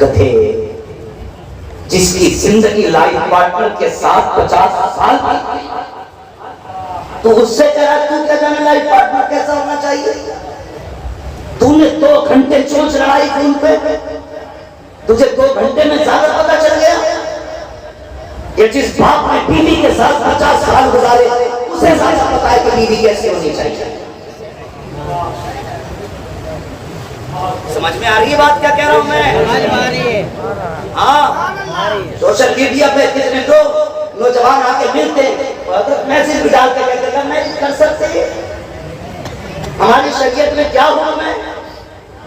گدھے جس کی زندگی لائف پارٹنر کے ساتھ 50 سال کی، تو اس سے کہا تو کیا جانے لائف پارٹنر کیسا ہونا چاہیے؟ تو نے 2 گھنٹے چونچ لڑائی فون پہ، تجھے 2 گھنٹے میں زیادہ پتا چل گیا؟ یہ جس باپ نے بیوی کے ساتھ 50 سال گزارے اسے زیادہ پتا ہے کہ بیوی کیسے ہونی چاہیے۔ سمجھ میں آ رہی ہے بات کیا کہہ رہا ہوں میں؟ ہاں، سوشل میڈیا پہ کتنے لوگ نوجوان آ کے ملتے میسج بھی ڈال کے کہتے ہیں میں کر سکتے ہیں۔ ہماری شریعت میں کیا حکم ہے؟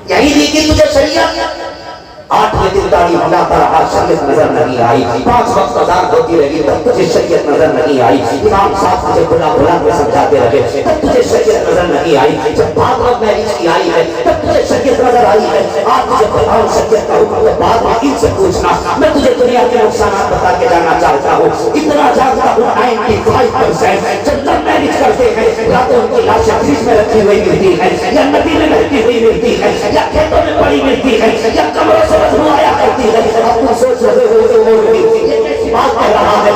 یہی لکھی تجھے شریعت 8 دن داڑھی بناتا رہا، شریعت نظر نہیں آئی، 5 وقت اذان ہوتی رہی تب تجھے شریعت نظر نہیں آئی، امام صاحب تجھے بلا بلا کے سمجھاتے رہے تب تجھے شریعت نظر نہیں آئی، جب بھاگوت میرج کی آئی ہے تب تجھے شریعت نظر آئی ہے۔ آج تجھے بتاؤں شریعت کا حکم تو بعد میں ان سے پوچھنا، میں تجھے دنیا کے نقصانات بتا کے جانا چاہتا ہوں۔ اتنا جانتا ہوں 95% جب لوگ میرج کرتے ہیں یا تو ان کی لاشیں فریج میں رکھی ہوئی ملتی ہے، یا ندی میں بہتی ہوئی ملتی ہے، یا کھیتوں میں پڑی ملتی ہے، یا کمروں سے بدبو آیا کرتی ہے۔ اب تم سوچ رہے ہو تو وہ یہ کیسی بات کہہ رہا ہے؟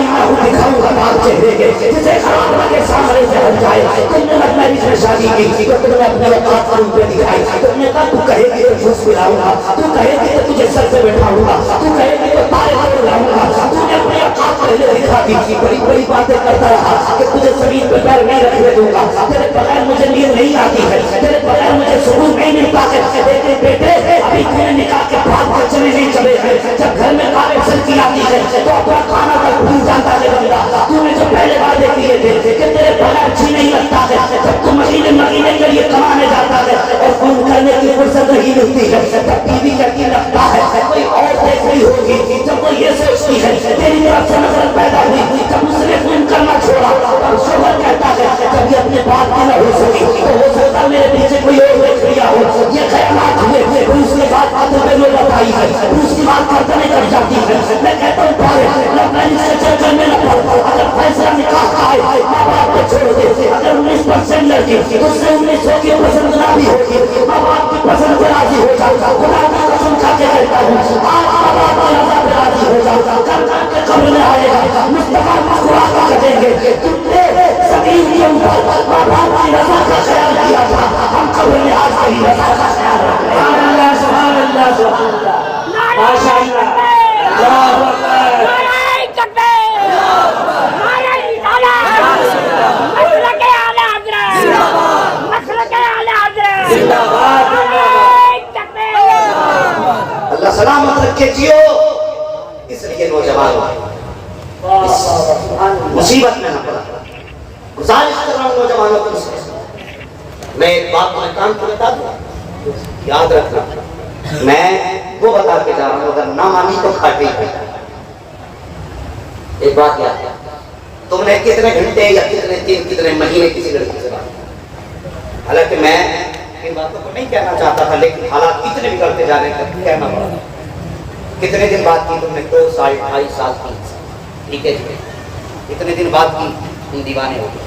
میں ہوں دکھاؤں گا آپ چہرے کے جسے خراب لگے سامنے سے ہٹ جائے۔ تم نے لگ میرج میں شادی کی تو تم نے اپنے وقات پر ان پہ دکھائی، تم نے کہا تو کہے گی تو جھوس پلاؤں گا، تو کہے گی تو تجھے سر سے بٹھاؤں گا، تو کہے گی تو تارے پر لاؤں گا، تو نے اپنے وقات پہلے دکھا دی، بڑی بڑی باتیں کرتا رہا کہ تجھے زمین پہ پیر نہیں رکھنے دوں گا، تیرے بغیر مجھے نیند نہیں آتی ہے، تیرے بغیر مجھے سکون نہیں ملتا ہے۔ بیٹے بیٹے ابھی تم نے نکاح کے بعد بچنے نہیں چلے ہیں، جب گھر میں کارے سلکی آتی ہے تو اپنا کھانا تک بھول جاتا ہے بندہ۔ تو نے جو پہلے وعدے کیے تھے کہ تیرے بغیر جی نہیں لگتا ہے، جب تو مہینے مہینے کے لیے کمانے جاتا ہے اور فون کرنے کی فرصت نہیں ملتی ہے، جب ٹی وی چلتی لگتا ہے کوئی اور دیکھ رہی ہوگی، جب وہ یہ سوچتی ہے تیری طرف سے نظر پیدا ہوئی، جب اس نے فون کرنا چھوڑا اور شوہر کہتا ہے جب یہ اپنے بات کی نہ ہو سکی تو ہو سکتا میرے پیچھے کوئی اور دیکھ رہا ہو، یہ خیالات ہوئے کوئی اس کے بات باتوں پہ میں بتائی ہے، اس کی بات کرتے نہیں کر جاتی ہے۔ میں کہتا ہوں پارے نہ پہلی سے چل کرنے نہ پڑ، اگر فیصلہ نکاح کا ہے ماں باپ کو چھوڑ دے، اگر 19% لڑکی تو اس سے 1900 کی پسند نہ بھی ہوگی، ماں باپ کی پسند سے راضی ہو جاؤ، خدا کی قسم کھا کے کہتا ہوں آج ماں باپ کی رضا پہ راضی ہو جاؤ، کر کر کے قبر میں آئے گا مصطفیٰ مسکرا کر کہیں گے تم نے سکین کے اوپر ماں باپ کی رضا کا خیال کیا تھا، ہم قبر میں آج تیری رضا کا خیال رکھ رہے ہیں۔ سبحان اللہ سبحان اللہ ماشاء اللہ اللہ اکبر نعرہ تکبیر نعرہ رسالت مسلک اعلی حضرت زندہ باد مسلک اعلی حضرت زندہ باد نعرہ تکبیر۔ اللہ سلامت رکھے جیو۔ اس لیے نوجوان اس مصیبت میں نہ پڑا۔ گزارش کر رہا ہوں نوجوانوں کو میں ایک بات میں کان کو بتا دوں، یاد رکھنا میں وہ بتا کے جا رہا ہوں، اگر نہ مانی تو کھاٹی ہے۔ ایک بات یاد ہے، تم نے کتنے گھنٹے یا کتنے دن کتنے مہینے کسی لڑکی سے بات کی؟ حالانکہ میں ان باتوں کو نہیں کہنا چاہتا تھا لیکن حالات اتنے بگڑتے جا رہے ہیں کہنا پڑا۔ کتنے دن بات کی تم نے؟ 2 سال 2.5 سال 3 سال، ٹھیک ہے جی، اتنے دن بات کی تم دیوانے ہو گئے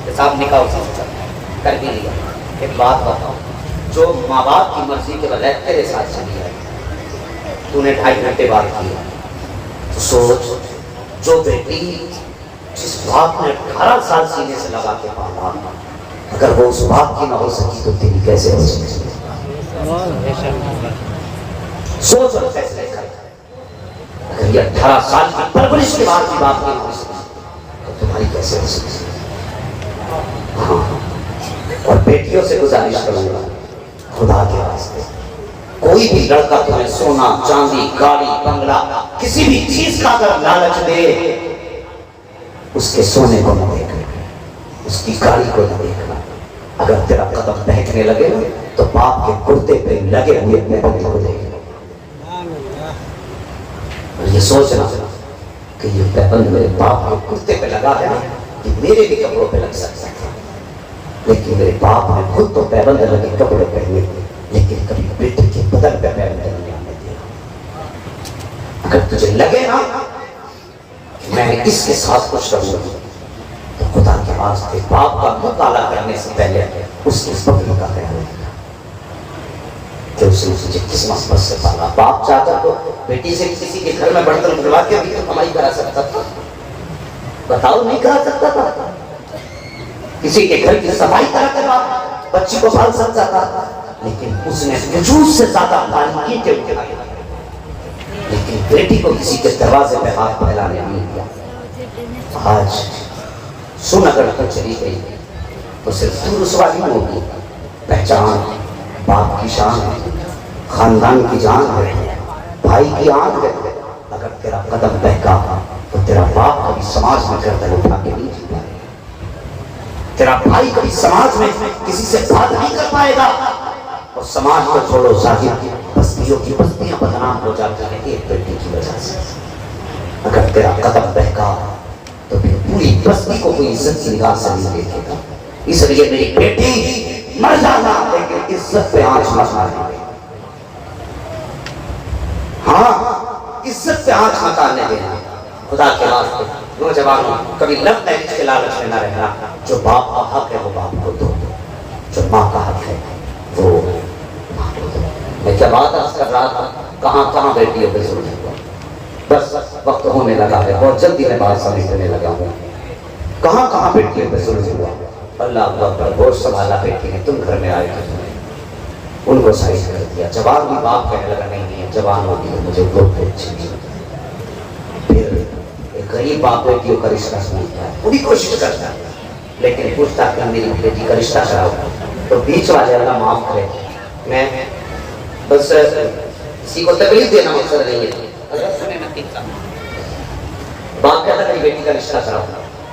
کہ صاحب نکاح اسی سے چلتا کر بھی لیا۔ ایک بات بتاؤ، جو ماں باپ کی مرضی کے بغیر تیرے ساتھ چلی ہے، تو نے 2.5 گھنٹے بات کی، تو سوچ جو بیٹی جس باپ نے 18 سال سینے سے لگا کے پالا، اگر وہ اس باپ کی نہ ہو سکی تو تیری کیسے ہو سکی؟ سوچ اور فیصلے کر، اگر یہ 18 سال کی پرورش کے بعد کی باپ کی نہ ہو سکی تو تمہاری کیسے ہو سکی؟ اور بیٹیوں سے گزارش کروں گا خدا کے واسطے، کوئی بھی لڑکا تمہیں سونا چاندی گاڑی بنگلہ کسی بھی چیز کا اگر لالچ دے، اس کے سونے کو نہ دیکھنا، اس کی گاڑی کو نہ دیکھنا۔ اگر تیرا قدم بہکنے لگے تو باپ کے کرتے پہ لگے ہوئے اپنے بندے کو دیکھنا اور یہ سوچنا کہ یہ پیبند میرے باپ کے کرتے پہ لگا ہے کہ میرے بھی کپڑوں پہ لگ سکتا ہے، لیکن میرے باپ نے خود تو پیبند لگے کپڑے پہنے لیکن کبھی بیٹے کے بدن پہ پیبند نہیں آنے دیا۔ اگر تجھے لگے نا کہ میں اس کے ساتھ کچھ کروں گا تو خدا کے واسطے باپ کا مطالعہ کرنے سے پہلے اس کی بکری کا خیال رکھنا کہ کہ اس نے مجھے کس محبت سے پالا. باپ چاہتا تو بیٹی سے کسی کے گھر میں برتن دھلوا کے بھی تو کمائی کرا سکتا تھا. بتاؤ نہیں کرا سکتا تھا. کسی کے گھر کی صفائی کرا کے باپ بچی کو پال سکتا تھا. لیکن اس نے وجود سے زیادہ تعلیم کے اٹھائی. لیکن بیٹی کو کسی کے دروازے پہ ہاتھ پھیلانے نہیں دیا. آج سن اگر تو چلی گئی تو صرف تو رسوا نہیں ہوگی. پہچان باپ کی شان ہے, خاندان کی جان ہے, بھائی کی آن ہے. اگر تیرا قدم بہکا تو تیرا باپ کبھی سماج میں گردن اٹھا کے نہیں جی پائے. تیرا بھائی کبھی سماج میں کسی سے بات نہیں کر پائے گا. اور سماج کو چھوڑو, ظاہر بستیوں کی بستیاں بدنام ہو جاتی ہیں ایک بیٹی کی وجہ سے. اگر تیرا قدم بہکا تو پھر پوری بستی کو کوئی عزت کی نگاہ سے نہیں دیکھے گا. اس لیے میری بیٹی مر جانا لیکن عزت پہ آنچ مت مارنا. ہاں, عزت پہ آنچ مت آنے دینا. خدا کے واسطے نوجوانوں کبھی لو میرج کے لالچ میں نہ رہنا. جو باپ کا حق ہے وہ باپ کو دو, جو ماں کا حق ہے وہ ماں کو دو. میں کیا بات عرض کر رہا تھا, کہاں کہاں بیٹیوں پہ ظلم ہوا. بس وقت ہونے لگا ہے, بہت جلدی میں بات سمجھنے لگا ہوں. کہاں کہاں بیٹیوں پہ ظلم ہوا. اللہ اکبر, گوشت سنبھالا بیٹی نے, تم گھر میں آئے تھے, ان کو سائز کر دیا. جوان بھی باپ کہنے لگا نہیں جوان ہوگی تو مجھے گروپ پہ اچھی. پھر ایک غریب باپ بیٹیوں کا رشتہ سنتا ہے, پوری کوشش کرتا ہے لیکن پوچھتا کہ میری بیٹی کا رشتہ کراؤ. تو بیچ والے اللہ معاف کرے, میں بس کسی کو تکلیف دینا مقصد نہیں ہے. باپ کہتا میری بیٹی کا رشتہ کراؤ.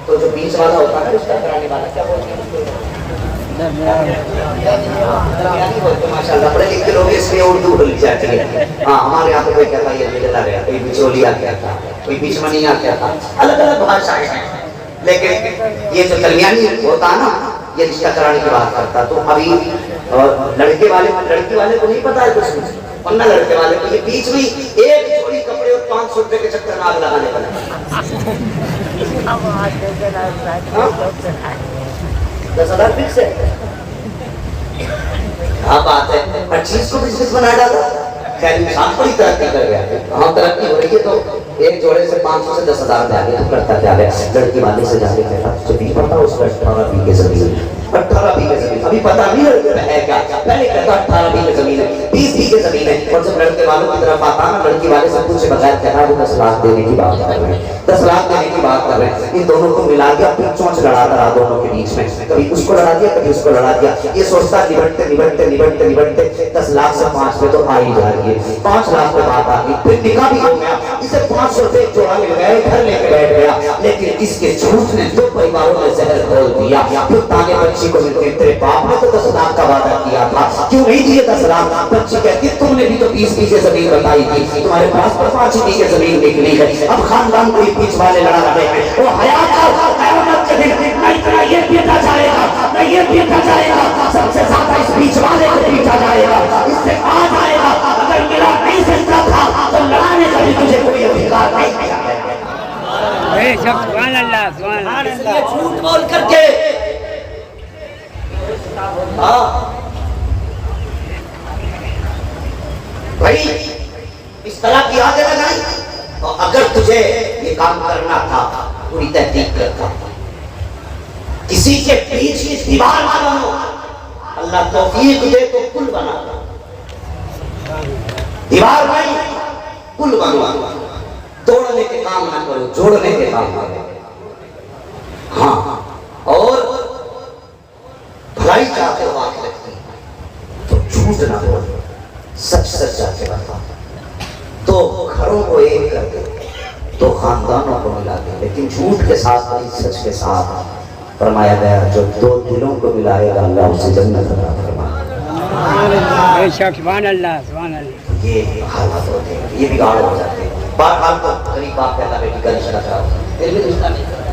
تو جو بیچ والا ہوتا ہے رشتہ کرانے والا کیا بولتے ہیں, ماشاءاللہ پڑھے لکھے لوگ اس لیے اردو بول جاتی ہے. ہاں, ہمارے یہاں پہ کوئی کہتا ہے یہ ملنا گیا, کوئی بچولیا کہتا, کوئی بیچمنیا کہتا, الگ الگ بھاشائیں ہیں. لیکن یہ جو درمیانی ہوتا ہے نا, یہ رشتہ کرانے کی بات کرتا. تو ابھی لڑکے والے کو نہیں پتا ہے کچھ, ورنہ لڑکے والے کو یہ بیچ میں ایک جوڑی کپڑے اور 500 روپے کے چکر میں آگ لگانے والا 10,000 فکس ہے. کیا بات ہے, ہر چیز کو بزنس بنا ڈالا. خیر انسان بڑی ترقی کر گیا. ہاں ترقی ہو رہی ہے تو ایک جوڑے سے 500 سے 10,000 میں آگے تو کرتا کیا ہے. لڑکی والے سے جا کے کہتا تجھے نہیں پتا اس کا 18 بیگھے زمین, 18 بیگھے زمین. ابھی پتا نہیں لڑکے میں ہے کیا, پہلے کہتا 18 بیگھے زمین ہے, 20 بیگھے زمین ہے. اور جب لڑکے والوں کی طرف آتا نا, لڑکی والے سے پوچھے بغیر کہتا وہ 10 لاکھ دینے کی بات کر رہے ہیں, 10 لاکھ دینے کی بات کر رہے ہیں. ان دونوں کو ملا کے اپنی چونچ لڑاتا رہا دونوں کے بیچ میں, کبھی اس کو لڑا دیا کبھی اس کو لڑا دیا. یہ سوچتا نبٹتے نبٹتے نبٹتے نبٹتے 10 لاکھ سے 5 پہ تو آ ہی جا رہی ہے. 5 لاکھ پہ بات آ گئی, پھر نکاح بھی ہو گیا. اسے 500 روپے جوڑا مل گئے, گھر لے کے بیٹھ گیا. لیکن اس کے جھوٹ نے 2 پریواروں میں زہر کھول دیا. پھر تانے بچی کو ملتے تیرے باپ نے تو 10 لاکھ کا وعدہ کیا تھا, کیوں نہیں دیے 10 لاکھ. بچی کہتی تم نے بھی تو 20 بیگھے زمین بتائی تھی, تمہارے پاس 5 بیگھے زمین نکلی ہے. اب خاندان کو بیچ والے لڑا رہے ہیں. وہ حیات کا قیامت کے دن نہ یہ پیٹا جائے گا نہ یہ پیٹا جائے گا, سب سے زیادہ اس بیچ والے کو پیٹا جائے گا. اس سے کہا جائے گا اگر ملا نہیں سکتا تھا تو لڑانے کا بھی تجھے کوئی ادھیکار نہیں ہے. سبحان اللہ سبحان اللہ. جھوٹ بول کر کے بھائی اس طرح کی آگے لگائی. اور اگر تجھے یہ کام کرنا تھا پوری تحقیق کرتا, کسی کے بیچ کی دیوار نہ بنو. اللہ توفیق دے تو پل بنا, دیوار بھائی پل بنو. توڑنے کے کام نہ کرو, جوڑنے کے کام کرو. ہاں, اور بھلائی چاہتے ہو آخرت کی تو جھوٹ نہ بولو, سچ سچ جا کے بتا. تو گھروں کو ایک کر دے, تو خاندانوں کو ملا دے. لیکن جھوٹ کے ساتھ نہیں, سچ کے ساتھ. فرمایا گیا جو 2 دلوں کو ملائے گا اللہ اسے جنت عطا فرمائے. بے شک سبحان اللہ سبحان اللہ. یہ حالات ہوتے ہیں, یہ بگاڑ ہو جاتے ہیں. بہرحال تو غریب باپ کہتا بیٹی کا رشتہ کراؤ, پھر بھی رشتہ نہیں کرایا.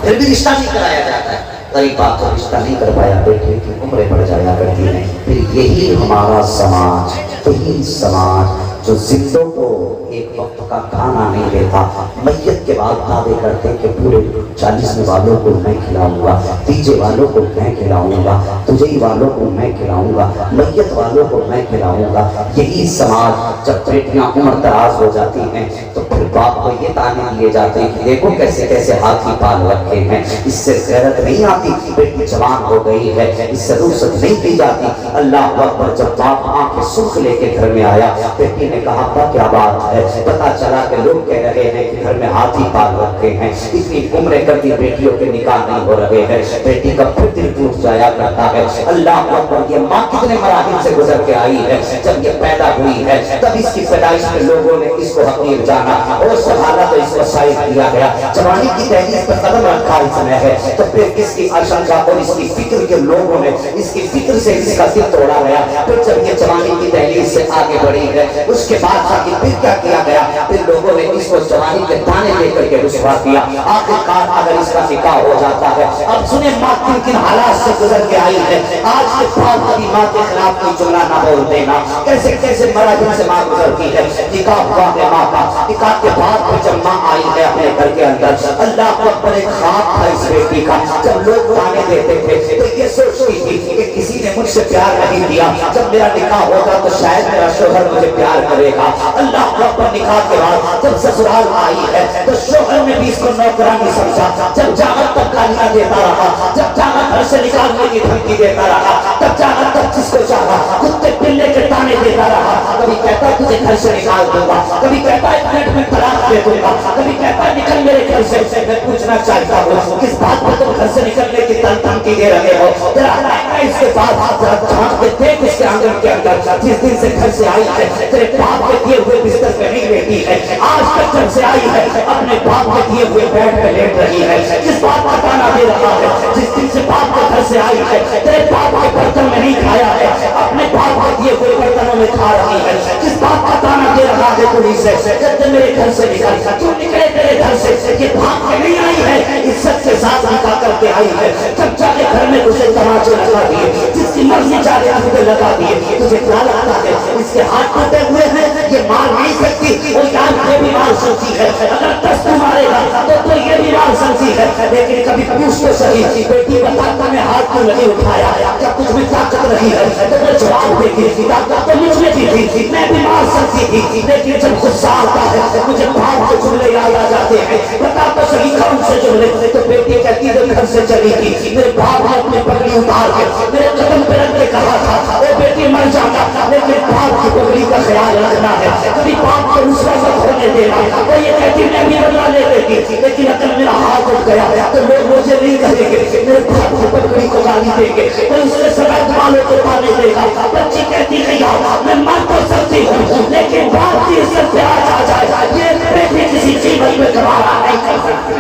پھر بھی رشتہ نہیں کرایا جاتا ہے. غریب باپ کو رشتہ نہیں کر پایا, بیٹے کی عمریں بڑھ جایا کرتی ہیں. پھر یہی ہمارا سماج, یہی سماج جو زندوں کو ایک وقت کا کھانا نہیں دیتا، میت کے بعد دعوے کرتے کہ پورے 40 والوں کو میں کھلاؤں گا، تیجے والوں کو میں کھلاؤں گا، تجھئی والوں کو میں کھلاؤں گا، میت والوں کو میں کھلاؤں گا۔ یہی سماج جب بیٹیاں عمر دراز ہو جاتی ہیں تو پھر باپ کو یہ تانے دیے جاتے ہیں کہ دیکھو کیسے کیسے ہاتھی پال رکھے ہیں، اس سے غیرت نہیں آتی، بیٹی جوان ہو گئی ہے، اس سے رخصت نہیں دی جاتی۔ اللہ اکبر، جب باپ آنکھیں سرخ لے کے گھر میں آیا، بیٹی نے کہا ابا کیا بات ہے؟ پتا چلا کہ لوگ کہہ رہے ہیں کہ گھر میں ہاتھی پال رکھے ہیں، اتنی عمریں کرتی بیٹیوں کے نکاح نہیں ہو رہے ہیں، بیٹی کا پھر دل ٹوٹ جایا کرتا ہے۔ اللہ اکبر، یہ ماں کتنے مراحل سے گزر کے آئی ہے، جب یہ پیدا ہوئی ہے تب اس کی پیدائش میں لوگوں نے اس کو حقیر جانا اور سہارا تو اس کو سائز دیا گیا۔ جوانی کی دہلیز پر قدم رکھا اس نے ہے تو پھر اس کی آشنکا اور اس کی فکر کے لوگوں نے اس کی فکر سے اس کا دل توڑا گیا۔ پھر جب یہ جوانی کی دہلیز سے آگے بڑھی ہے اس کے بعد جا کے پھر کیا کیا گیا؟ پھر لوگوں نے اس کو جوانی کے دانے دے کر کے رسوا کیا۔ آخرکار اگر اس کا نکاح ہو جاتا ہے، اب سنیں ماں کن کن حالات سے گزر کے آئی ہے۔ آج کے باپ کبھی ماں کے خلاف کوئی جملہ نہ بول دینا، کیسے کیسے مراحل سے ماں گزرتی ہے۔ نکاح ہوا ہے ماں کا، نکاح کے بعد پھر جب ماں آئی ہے اپنے گھر کے اندر، اللہ کو اپنے خواب تھا اس بیٹی کا۔ جب لوگ تانے دیتے تھے تو یہ سوچتی تھی کہ کسی نے مجھ سے پیار نہیں دیا، جب میرا نکاح ہوگا تو شاید میرا شوہر مجھے پیار کرے گا۔ اللہ کو اپنے نکاح کے بعد جب سسرال آئی ہے تو شوہر نے بھی اس کو نوکرانی سمجھا، جب جاگت تب گالیاں دیتا رہا، جب جاگت گھر سے نکالنے کی دھمکی دیتا رہا، تب جاگت تب جس کو چاہا کتے پلے کے تانے دیتا رہا۔ کبھی کہتا ہے تجھے گھر سے نکال دوں گا، کبھی کہتا ہے ایک منٹ میں طلاق دے دوں گا، کبھی کہتا ہے نکل میرے گھر سے۔ میں پوچھنا چاہتا ہوں کس بات پر تم گھر سے نکلنے کی دھمکی دے رہے ہو؟ تیرا اس کے بعد جھانک کے دیکھ اس کے آنگن کے اندر، جس دن سے گھر سے آئی ہے تیرے باپ کے دیے ہوئے بستر پہ نہیں لیٹی ہے، آج تک جب سے آئی ہے اپنے باپ کے دیے ہوئے بیڈ پہ لیٹ رہی ہے۔ کس بات کا تانا دے رہا ہے؟ جس دن سے باپ کے گھر سے آئی ہے تیرے باپ کے برتن میں نہیں کھایا ہے، اپنے باپ کے دیے ہوئے برتنوں میں کھا رہی ہے۔ کس بات کا تانا دے رہا ہے پولیس سے؟ جب میرے گھر سے نکل کیوں نکلے تیرے گھر سے؟ یہ بھاگ کے نہیں آئی ہے، عزت کے ساتھ نکاح کر کے آئی ہے۔ جب جا کے گھر میں اسے تماچے لگا دیے، جس کی مرضی جا کے تجھے لگا دیے، تجھے کیا لگتا ہے اس کے ہاتھ ٹوٹے ہوئے ہیں یہ مار نہیں سکتی؟ وہ یاد یہ بھی مار سکتی ہے، اگر دست مارے گا تو یہ بھی مار سکتی ہے، لیکن کبھی پوچھ تو صحیح بیٹی بتا تو میں ہاتھ کیوں نہیں اٹھایا؟ جب تجھ میں طاقت رہی ہے تو وہ جواب دیتی تھی، طاقت تو مجھ میں بھی تھی، میں بھی مار سکتی تھی، لیکن جب غصہ آتا ہے مجھے باپ کے جملے یاد آ جاتے ہیں۔ بتا تو صحیح کون سے جملے؟ تو بیٹی کہتی ہے گھر سے چلی تھی، میرے باپ نے اپنی پگڑی اتار کے میرے قدم پہ رکھ کے کہا تھا وہ بیٹی مر جاتا لیکن باپ کی پگڑی کا خیال رکھنا ہے، کبھی باپ کو رسوا مت ہونے دینا۔ وہ یہ کہتی میں بھی بدلا لے لیتی، لیکن اگر میرا ہاتھ اٹھ گیا تو لوگ مجھے نہیں کہیں گے، میرے باپ کی پگڑی کو گالی دیں گے، تو اس سے سبق والوں کو پانے دے گا۔ بچی کہتی نہیں میں مر تو سکتی ہوں لیکن باپ کی عزت پہ آ جائے یہ بیٹی کسی قیمت میں گوارا نہیں کر سکتی۔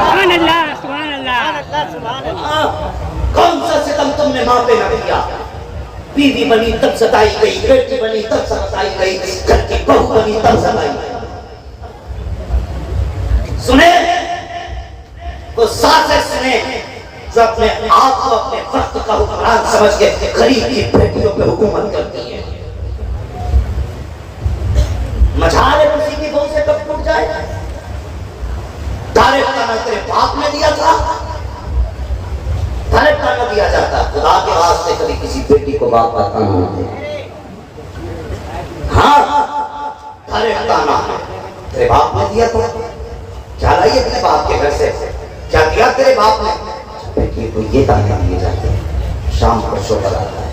سبحان اللہ، سبحان اللہ۔ کون سا ستم تم نے ماں پہ نہ کیا؟ بیوی بنی تب ستائی گئی، بیٹی بنی تب ستائی گئی، گھر کی بہو بنی تب ستائی گئی۔ سنے وہ سازش سنے جو اپنے آپ کو اپنے وقت کا حکمران سمجھ کے غریب کی بیٹیوں پہ حکومت کرتی ہے۔ مجال ہے کسی کی بہو سے کب ٹوٹ جائے؟ دارے تانا تیرے باپ نے دیا تھا، دارے تانا دیا جاتا، خدا کے واسطے کبھی کسی بیٹی کو باپ کا تانا نہ دے۔ ہاں دارے تانا تیرے باپ نے دیا تھا، کیا لائی اپنے باپ کے گھر سے؟ کیا دیا تیرے باپ نے؟ بیٹی کو یہ تانے دیے جاتے ہیں، شام کو شوہر آتا ہے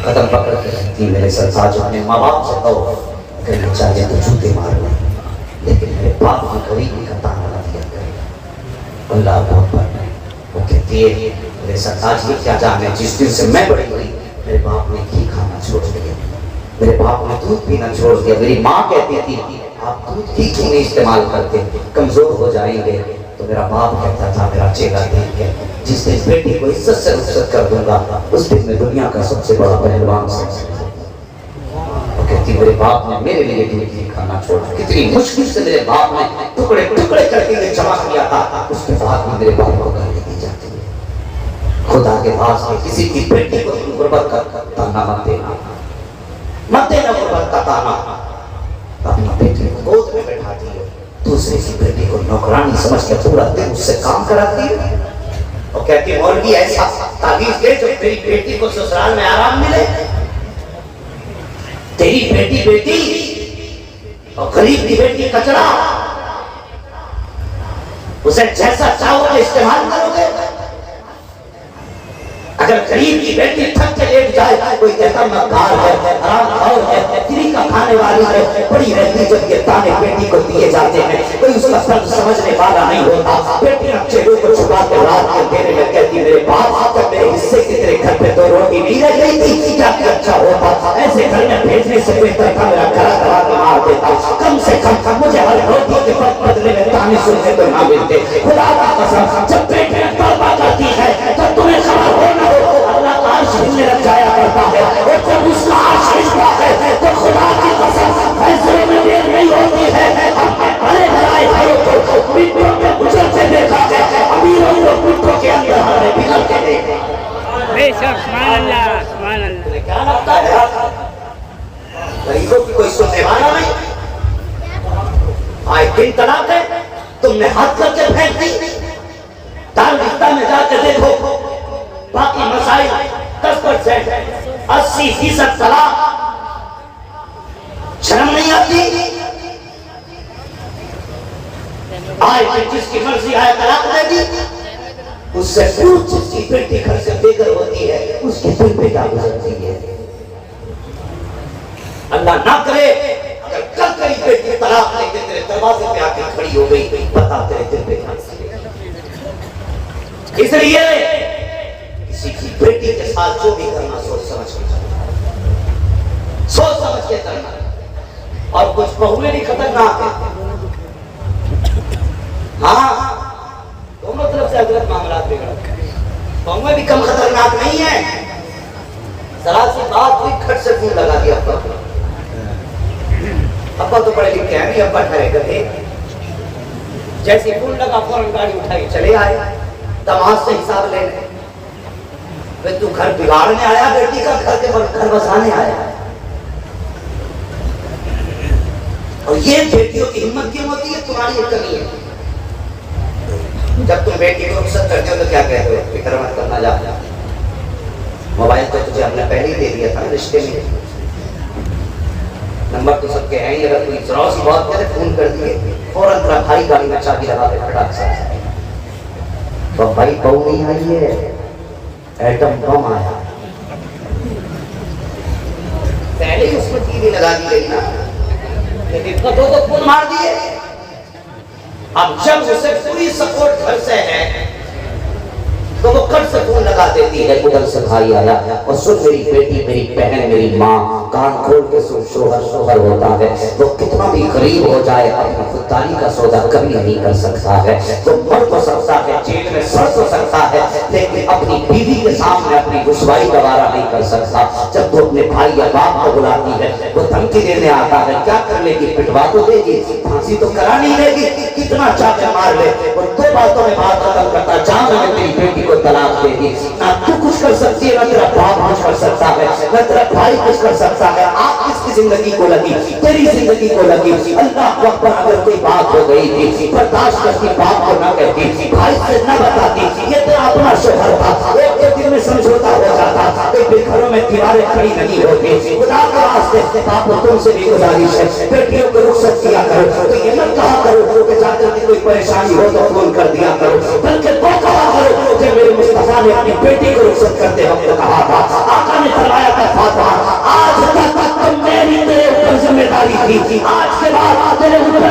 قدم پکڑ کے رہتی میرے سرسا جو اپنے ماں باپ سے کہو کہ چاہیے تو جوتے مارو لیکن میرے باپ کی غریبی کا تانا نہ دیا کرے۔ اللہ کو اکبر، وہ کہتی ہے میرے سرتاج یہ کیا جانے جس دن سے میں بڑی ہوئی میرے باپ نے گھی کھانا چھوڑ دیا، میرے باپ نے دودھ پینا چھوڑ دیا۔ میری ماں کہتی تھی آپ دودھ گھی کیوں نہیں استعمال کرتے، کمزور ہو جائیں گے۔ تو میرا باپ کہتا تھا میرا چیلا دیکھ کے جس دن بیٹی کو عزت سے رخصت کر دوں گا اس دن میں دنیا کا سب سے بڑا پہلوان سمجھوں گا۔ وہ کہتی میرے باپ نے میرے لیے دودھ گھی کھانا چھوڑا، کتنی مشکل سے میرے باپ نے ٹکڑے ٹکڑے کر کے جمع کیا تھا، اس کے بعد میں میرے باپ کو گالی دی جاتی ہے۔ خدا کے واسطے کسی کی بیٹی کو غربت کا تانا مت دینا، مت دینا غربت کا تانا۔ اپنی بیٹی کو گود میں بیٹھاتی ہے، دوسرے کی بیٹی کو نوکرانی سمجھ کے پورا دن اس سے کام کراتی ہے اور کہتی ہے مولوی ایسا تعویذ دے جو تیری بیٹی کو سسرال میں آرام ملے، تیری بیٹی اور غریب کی بیٹی کچرا، اسے جیسا چاہو کہ استعمال کرو گے۔ اگر غریب کی بیٹی تھک کے لیٹ جائے، کوئی کہتا مکار ہے، حرام خور ہے، فری کا کھانے والی ہے، پڑی رہتی جب یہ تانے بیٹی کو دیے جاتے ہیں، کوئی اس کا فرض سمجھنے والا نہیں ہوتا۔ بیٹی اپنے چہروں کو چھپا کے رات کے اندھیرے میں کہتی میرے باپ جب میرے حصے کی تیرے گھر پہ 2 روٹی نہیں رہ گئی تھی کیا کہ اچھا ہوتا، ایسے گھر میں بھیجنے سے بہتر تھا میرا گھر دبا کے مار دیتا، کم سے کم مجھے ہر روٹی کے بدلے میں تانے سننے کو نہ ملتے۔ خدا کا قسم جب بیٹی توبہ کرتی ہے تو تمہیں خبر ہونا اللہ کا عرش ہلنے لگ جایا کرتا ہے، اور جب اس کا عرش ہلتا ہے تو خدا کی قسم فیصلے میں دیر نہیں ہوتی ہے۔ اپنے بڑے بڑائے بھائیوں کو مٹوں میں گزرتے دیکھا ہے، امیروں کو مٹوں کے اندر ہمیں بگڑ کے دیکھا۔ بے شک سبحان اللہ سبحان اللہ۔ کیا لگتا ہے غریبوں کی کوئی سننے والا نہیں؟ آئے دن طلاق ہے، تم نے ہاتھ کر کے پھینک دی۔ دارالفتہ میں جا کے دیکھو باقی مسائل 10% 80% طلاق، شرم نہیں آتی؟ آئے کہ جس کی مرضی آئے طلاق دے دی، اس سے پوچھ جس کی بیٹی گھر سے بے گھر ہوتی ہے اس کی دل پہ کیا گزرتی ہے۔ اللہ نہ کرے اگر کل تیری بیٹی طلاق لے کے تیرے دروازے پہ آ کے کھڑی ہو گئی، پتا تیرے دل پہ کیا گزرتی ہے۔ اس لیے کسی کی بیٹی کے ساتھ جو بھی کرنا سوچ سمجھ کے کرنا، سوچ سمجھ کے کرنا۔ اور کچھ بہویں بھی خطرناک ہیں، ہاں دونوں طرف سے حضرت معاملات بگڑ گئے، بہویں بھی کم خطرناک نہیں ہیں۔ ذرا سی بات ہوئی کھٹ سے فون لگا دیا ابا کو، ابا تو پڑھے لکھے ہیں، ابا ٹھہرے گئے، جیسے فون لگا فوراً گاڑی اٹھائی چلے آئے دماغ سے حساب لینے۔ تو گھر بگاڑنے آیا بیٹی کا، گھر بسانے آیا؟ اور یہ بیٹیوں کی ہمت کیوں ہوتی ہے؟ تمہاری ایک کمی ہے۔ جب تم بیٹی کو رخصت کرتے ہو تو کیا کہتے ہو؟ فکر مت کرنا، جا موبائل تو تجھے ہم نے پہلے ہی دے دیا تھا رشتے میں، نمبر تو سب کے ہیں ہی، اگر کوئی ذرا سی بات کرے فون کر دیے فوراً تیرا بھائی گاڑی میں چابی لگا کے کھڑا ساتھ تو بھائی بہو نہیں آئی ہے، ایٹم بم آیا، پہلے ہی اس میں ٹی لگا دی گئی نا، لیکن تو فون مار دیے۔ اب جب اسے پوری سپورٹ گھر سے ہے تو وہ کٹ سے فون لگا دیتی ہے، ادھر سے بھائی آیا اور سن میری بیٹی، میری بہن، میری ماں، کان کھول کے سن، شوہر شوہر ہوتا ہے، وہ کتنا بھی غریب ہو جائے اپنی خودداری کا سودا کبھی نہیں کر سکتا ہے، وہ مر تو سکتا ہے، جیل میں سڑ تو سکتا ہے، لیکن اپنی بیوی کے سامنے اپنی رسوائی دوبارہ نہیں کر سکتا۔ جب وہ اپنے بھائی یا باپ کو بلاتی ہے، وہ دھمکی دینے آتا ہے، کیا کر لے گی؟ پٹوا تو دے گی، پھانسی تو کرا نہیں دے گی، کتنا چاہے مار لے۔ وہ 2 باتوں میں بات ختم کرتا، جہاں میں تیری بیٹی کو طلاق دے دی، نہ تو کچھ کر سکتی ہے، نہ تیرا باپ کچھ کر سکتا ہے، نہ تیرا بھائی کچھ کر سکتا ہے۔ آپ کس کی زندگی کو لگی؟ تیری زندگی کو لگی۔ اللہ اکبر، اگر کوئی بات ہو گئی تھی برداشت کرتی، باپ کو نہ کہتی، بھائی سے نہ بتاتی، یہ تیرا اپنا شوہر تھا، ایک دن میں سمجھوتا ہو جاتا تھا، گھروں میں دیواریں کھڑی نہیں ہوتی۔ خدا کے واسطے باپ تم سے بھی گزارش ہے، بیٹیوں کو رخصت کیا کرو، تو یہ مت کہا کرو کہ جاتے کہ کوئی پریشانی ہو تو فون کر دیا کرو، بلکہ وہ کہا کرو کہ میرے مصطفیٰ نے اپنی بیٹی کو رخصت کرتے وقت کہا تھا، آقا نے فرمایا تھا فاطمہ آج تک تم میری تیرے اوپر ذمہ داری تھی، آج کے بعد تیرے اوپر